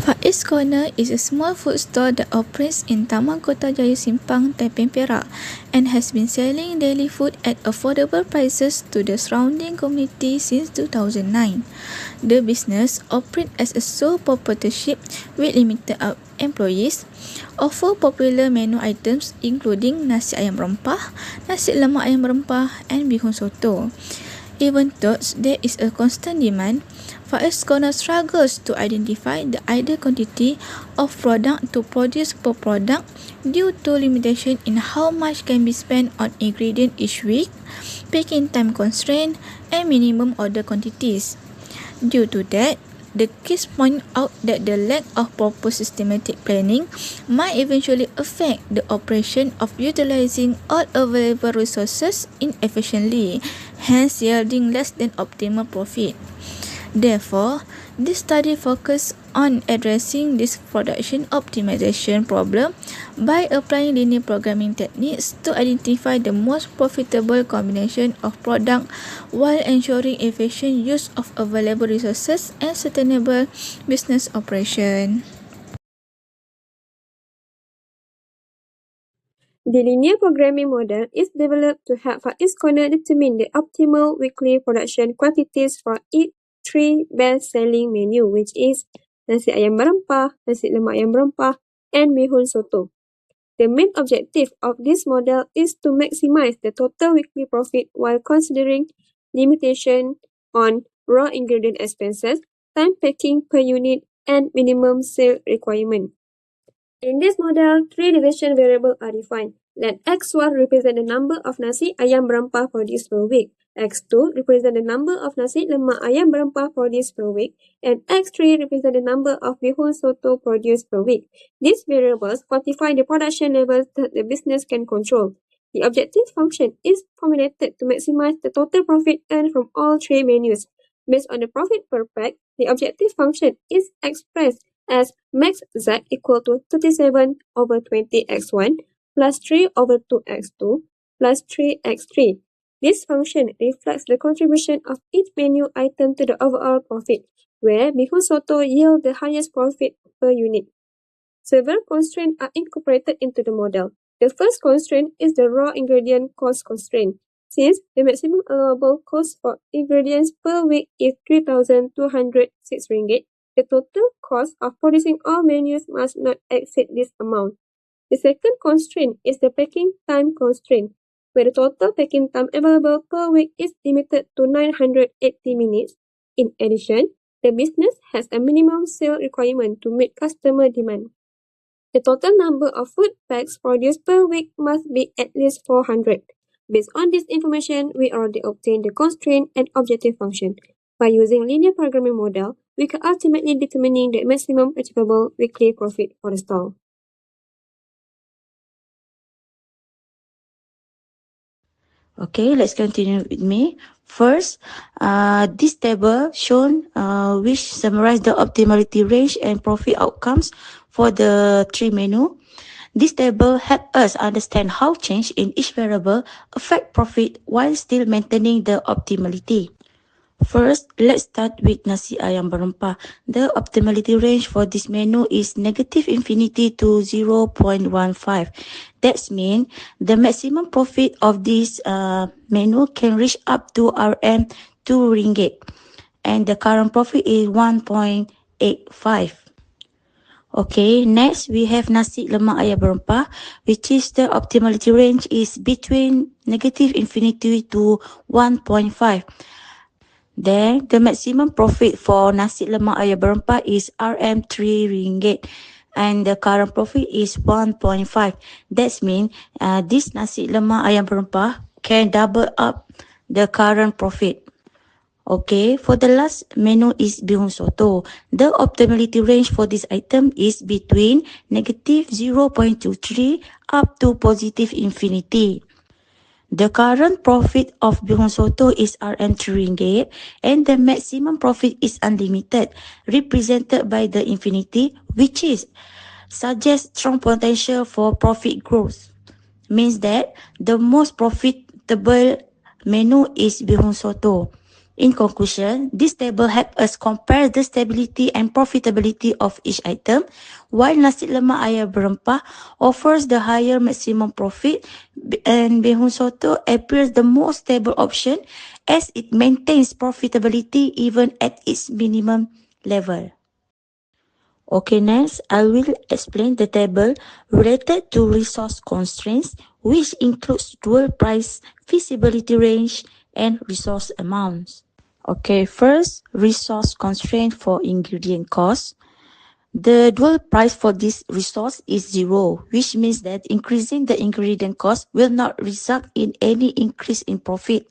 Faiz Corner is a small food store that operates in Taman Kota Jaya Simpang, Taiping Perak, and has been selling daily food at affordable prices to the surrounding community since 2009. The business operates as a sole proprietorship with limited employees, offer popular menu items including nasi ayam rempah, nasi lemak ayam rempah, and bihun soto. Even though there is a constant demand, Faiz Corner struggles to identify the ideal quantity of product to produce per product due to limitation in how much can be spent on ingredient each week, packing time constraint, and minimum order quantities. Due to that, the case point out that the lack of proper systematic planning might eventually affect the operation of utilizing all available resources inefficiently, hence yielding less than optimal profit. Therefore, this study focuses on addressing this production optimization problem by applying linear programming techniques to identify the most profitable combination of product while ensuring efficient use of available resources and sustainable business operation. The linear programming model is developed to help Faiz Corner determine the optimal weekly production quantities for each three best-selling menu, which is nasi ayam berempah, nasi lemak ayam berempah, and bihun soto. The main objective of this model is to maximize the total weekly profit while considering limitation on raw ingredient expenses, time packing per unit, and minimum sale requirement. In this model, three decision variables are defined. Let X1 represent the number of nasi ayam berempah produced per week, X2 represent the number of nasi lemak ayam berempah produced per week, and X3 represent the number of bihun soto produced per week. These variables quantify the production levels that the business can control. The objective function is formulated to maximize the total profit earned from all three menus. Based on the profit per pack, the objective function is expressed as max z equal to 37 over 20x1 plus 3 over 2x2 plus 3x3. This function reflects the contribution of each menu item to the overall profit, where bihun soto yield the highest profit per unit. Several constraints are incorporated into the model. The first constraint is the raw ingredient cost constraint. Since the maximum allowable cost for ingredients per week is 3,206 ringgit, the total cost of producing all menus must not exceed this amount. The second constraint is the packing time constraint, where the total packing time available per week is limited to 980 minutes. In addition, the business has a minimum sale requirement to meet customer demand. The total number of food packs produced per week must be at least 400. Based on this information, we already obtained the constraint and objective function. By using linear programming model, we can ultimately determine the maximum achievable weekly profit for the store. Okay, let's continue with me. First, this table shown which summarize the optimality range and profit outcomes for the three menu. This table helps us understand how change in each variable affect profit while still maintaining the optimality. First, let's start with nasi ayam berempah. The optimality range for this menu is negative infinity to 0.15. That means the maximum profit of this menu can reach up to Rm 2 ringgit, and the current profit is 1.85. Okay, next we have nasi lemak ayam berempah, which is the optimality range is between negative infinity to 1.5. Then, the maximum profit for nasi lemak ayam berempah is Rm 3 ringgit and the current profit is 1.5. That means this nasi lemak ayam berempah can double up the current profit. Okay, for the last menu is bihun soto. The optimality range for this item is between negative 0.23 up to positive infinity. The current profit of bihun soto is Rm 3 ringgit and the maximum profit is unlimited, represented by the infinity, which is suggests strong potential for profit growth. Means that the most profitable menu is bihun soto. In conclusion, this table helps us compare the stability and profitability of each item, while nasi lemak ayam berempah offers the higher maximum profit and bihun soto appears the most stable option as it maintains profitability even at its minimum level. Okay, next, I will explain the table related to resource constraints, which includes dual price, feasibility range, and resource amounts. Okay, first, resource constraint for ingredient cost. The dual price for this resource is 0, which means that increasing the ingredient cost will not result in any increase in profit.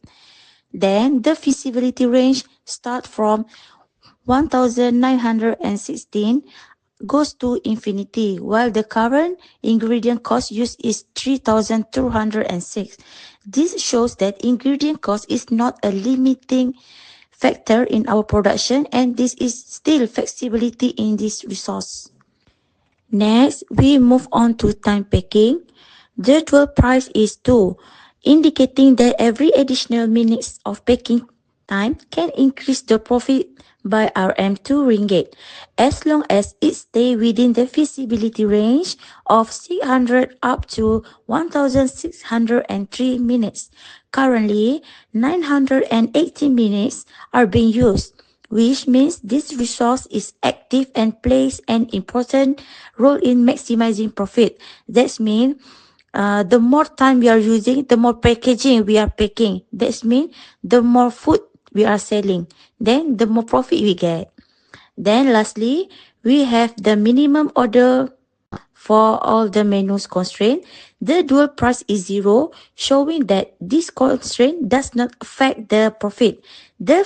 Then, the feasibility range starts from 1916 goes to infinity, while the current ingredient cost used is 3206. This shows that ingredient cost is not a limiting factor in our production, and this is still flexibility in this resource. Next, we move on to time packing. The dual price is 2, indicating that every additional minutes of packing time can increase the profit by RM2 ringgit, as long as it stays within the feasibility range of 600 up to 1603 minutes. Currently, 980 minutes are being used, which means this resource is active and plays an important role in maximizing profit. That means the more time we are using, the more packaging we are packing. That means the more food we are selling, then the more profit we get. Then lastly, we have the minimum order for all the menus constraint. The dual price is 0, showing that this constraint does not affect the profit. The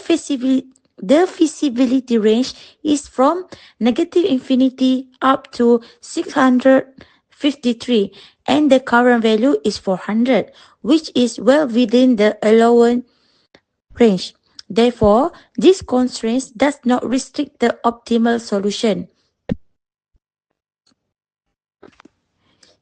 feasibility range is from negative infinity up to 653, and the current value is 400, which is well within the allowance range. Therefore, this constraint does not restrict the optimal solution.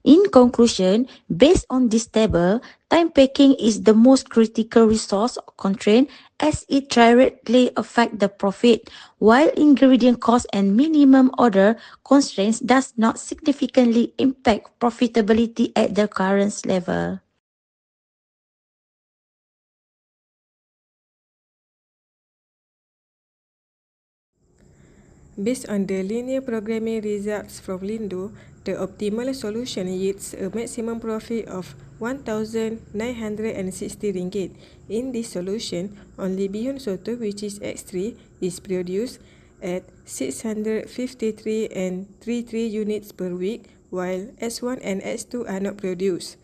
In conclusion, based on this table, time packing is the most critical resource constraint as it directly affects the profit, while ingredient cost and minimum order constraints does not significantly impact profitability at the current level. Based on the linear programming results from Lindo, the optimal solution yields a maximum profit of RM1,960. In this solution, only bihun soto, which is X3, is produced at 653 and 33 units per week, while S1 and S2 are not produced.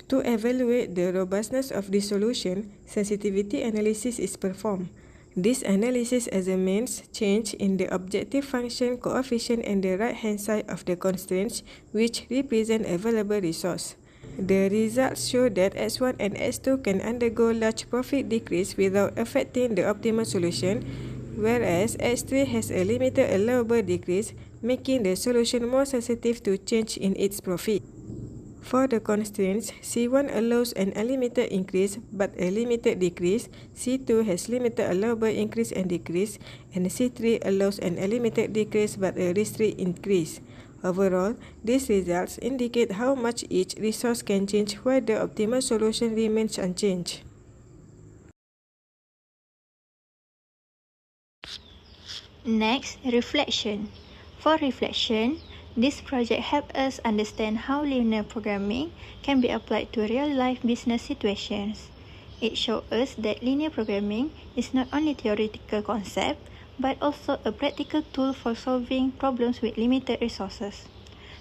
To evaluate the robustness of this solution, sensitivity analysis is performed. This analysis examines change in the objective function coefficient on the right-hand side of the constraints, which represent available resource. The results show that S1 and S2 can undergo large profit decrease without affecting the optimal solution, whereas S3 has a limited allowable decrease, making the solution more sensitive to change in its profit. For the constraints, C1 allows an unlimited increase but a limited decrease, C2 has limited allowable increase and decrease, and C3 allows an unlimited decrease but a restricted increase. Overall, these results indicate how much each resource can change while the optimal solution remains unchanged. Next, reflection. For reflection, this project helps us understand how linear programming can be applied to real-life business situations. It shows us that linear programming is not only a theoretical concept, but also a practical tool for solving problems with limited resources.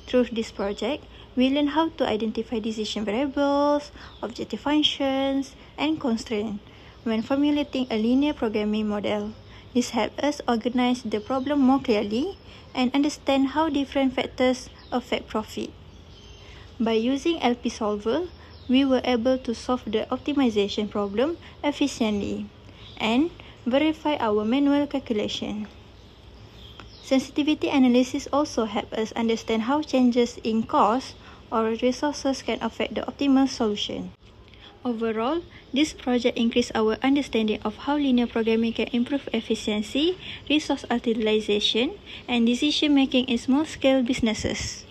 Through this project, we learn how to identify decision variables, objective functions, and constraints when formulating a linear programming model. This helps us organize the problem more clearly and understand how different factors affect profit. By using LP Solver, we were able to solve the optimization problem efficiently and verify our manual calculation. Sensitivity analysis also helps us understand how changes in cost or resources can affect the optimal solution. Overall, this project increased our understanding of how linear programming can improve efficiency, resource utilization, and decision-making in small-scale businesses.